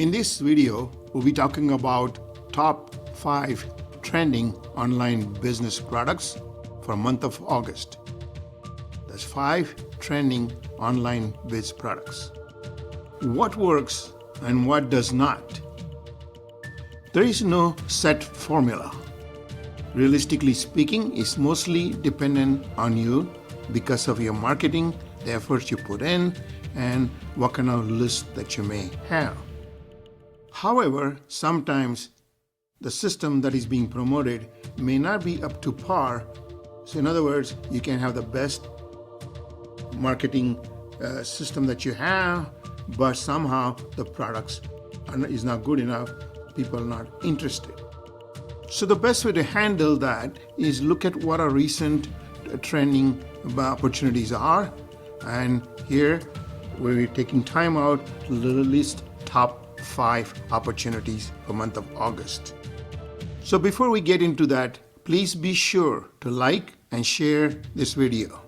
In this video, we'll be talking about top 5 trending online business products for month of August. That's 5 trending online biz products. What works and what does not? There is no set formula. Realistically speaking, it's mostly dependent on you because of your marketing, the efforts you put in, and what kind of list that you may have. However, sometimes the system that is being promoted may not be up to par. So in other words, you can have the best marketing system that you have, but somehow the products is not good enough. People are not interested. So the best way to handle that is look at what our recent trending opportunities are. And here we're taking time out to list top 5 opportunities for month of August. So before we get into that, please be sure to like and share this video.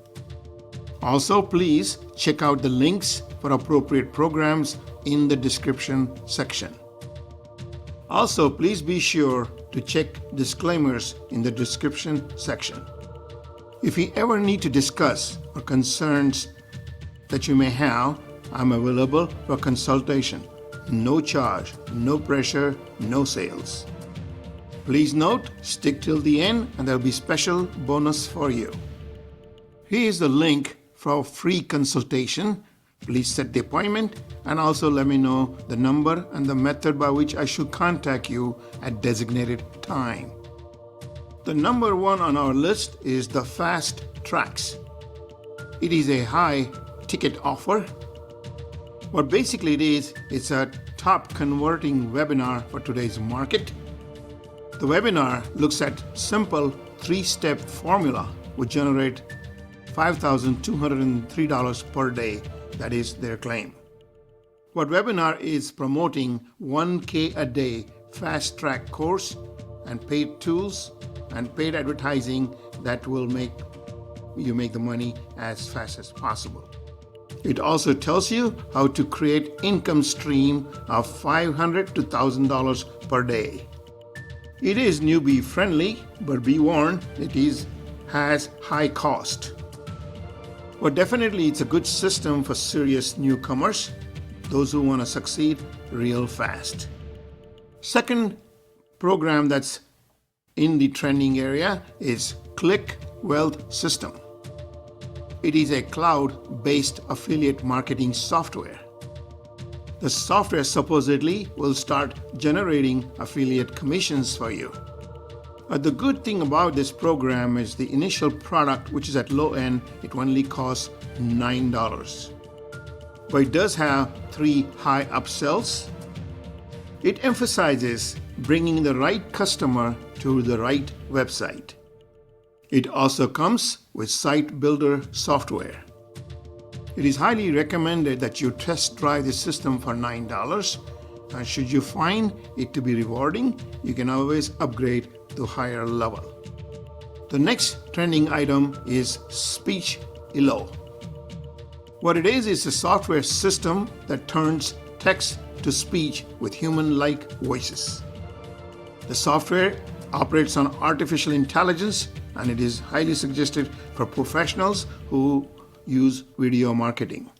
Also, please check out the links for appropriate programs in the description section. Also, please be sure to check disclaimers in the description section. If you ever need to discuss or concerns that you may have, I'm available for consultation. No charge, no pressure, no sales. Please note, stick till the end and there'll be special bonus for you. Here is the link for a free consultation. Please set the appointment and also let me know the number and the method by which I should contact you at designated time. The number 1 on our list is the Fast Tracks. It is a high ticket offer. What basically it is, it's a top converting webinar for today's market. The webinar looks at simple 3-step formula which generate $5,203 per day. That is their claim. What webinar is promoting $1,000 a day fast track course and paid tools and paid advertising that will make you make the money as fast as possible. It also tells you how to create income stream of $500 to $1,000 per day. It is newbie friendly, but be warned, has high cost. But definitely it's a good system for serious newcomers, those who want to succeed real fast. Second program that's in the trending area is Click Wealth System. It is a cloud-based affiliate marketing software. The software supposedly will start generating affiliate commissions for you. The good thing about this program is the initial product, which is at low end, it only costs $9. But it does have 3 high upsells. It emphasizes bringing the right customer to the right website. It also comes with site builder software. It is highly recommended that you test drive the system for $9. And should you find it to be rewarding, you can always upgrade to higher level. The next trending item is Speech-Elo. What it is a software system that turns text to speech with human-like voices. The software operates on artificial intelligence and it is highly suggested for professionals who use video marketing.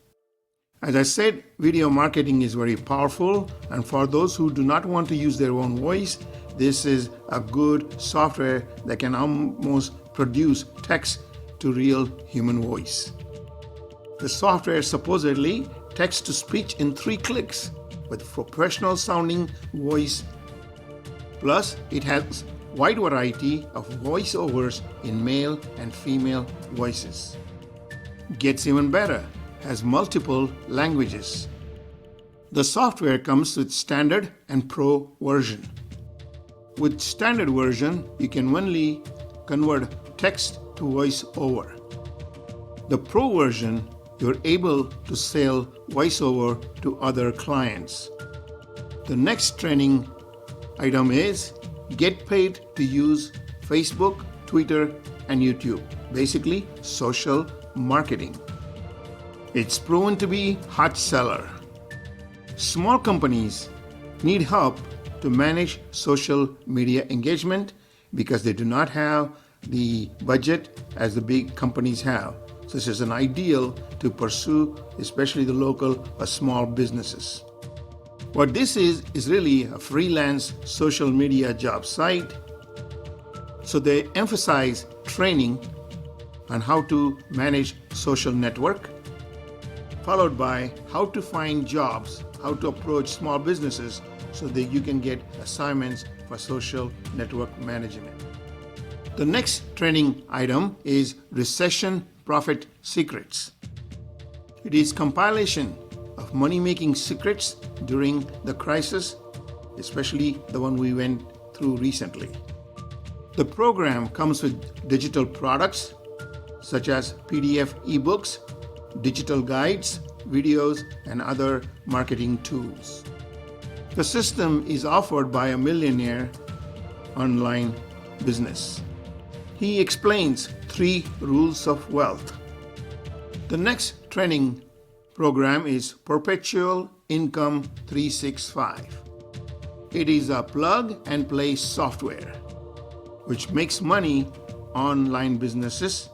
As I said, video marketing is very powerful, and for those who do not want to use their own voice, this is a good software that can almost produce text to real human voice. The software supposedly text to speech in 3 clicks with professional sounding voice. Plus, it has wide variety of voiceovers in male and female voices. Gets even better, has multiple languages. The software comes with standard and pro version. With standard version, you can only convert text to voiceover. The pro version, you're able to sell voiceover to other clients. The next trending item is get paid to use Facebook, Twitter, and YouTube. Basically, social marketing. It's proven to be hot seller. Small companies need help to manage social media engagement because they do not have the budget as the big companies have. So this is an ideal to pursue, especially the local or small businesses. What this is really a freelance social media job site. So they emphasize training on how to manage social network, followed by how to find jobs, how to approach small businesses so that you can get assignments for social network management. The next training item is Recession Profit Secrets. It is compilation of money-making secrets during the crisis, especially the one we went through recently. The program comes with digital products such as PDF ebooks, digital guides, videos, and other marketing tools. The system is offered by a millionaire online business. He explains 3 rules of wealth. The next training program is Perpetual Income 365. It is a plug-and-play software which makes money online businesses.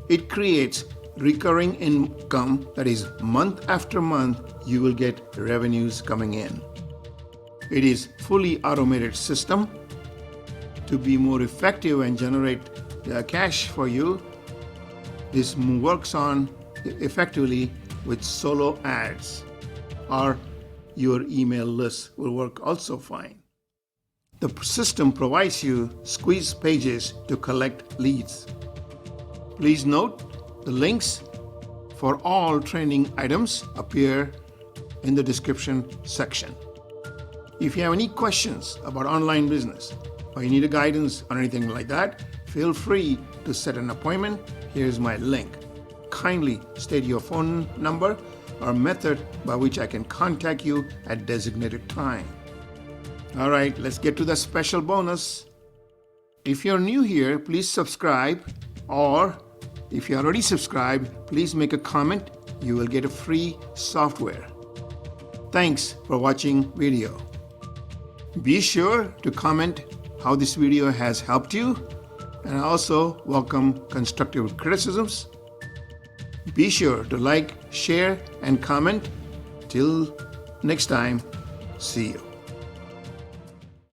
It creates recurring income, that is, month after month you will get revenues coming in. It is fully automated system. To be more effective and generate cash for you, this works on effectively with solo ads, or your email list will work also fine. The system provides you squeeze pages to collect leads. Please note the links for all training items appear in the description section. If you have any questions about online business, or you need a guidance or anything like that, feel free to set an appointment. Here's my link. Kindly state your phone number or method by which I can contact you at designated time. All right, let's get to the special bonus. If you're new here, please subscribe, or if you already subscribed, please make a comment. You will get a free software. Thanks for watching video. Be sure to comment how this video has helped you, and I also welcome constructive criticisms. Be sure to like, share, and comment. Till next time, see you.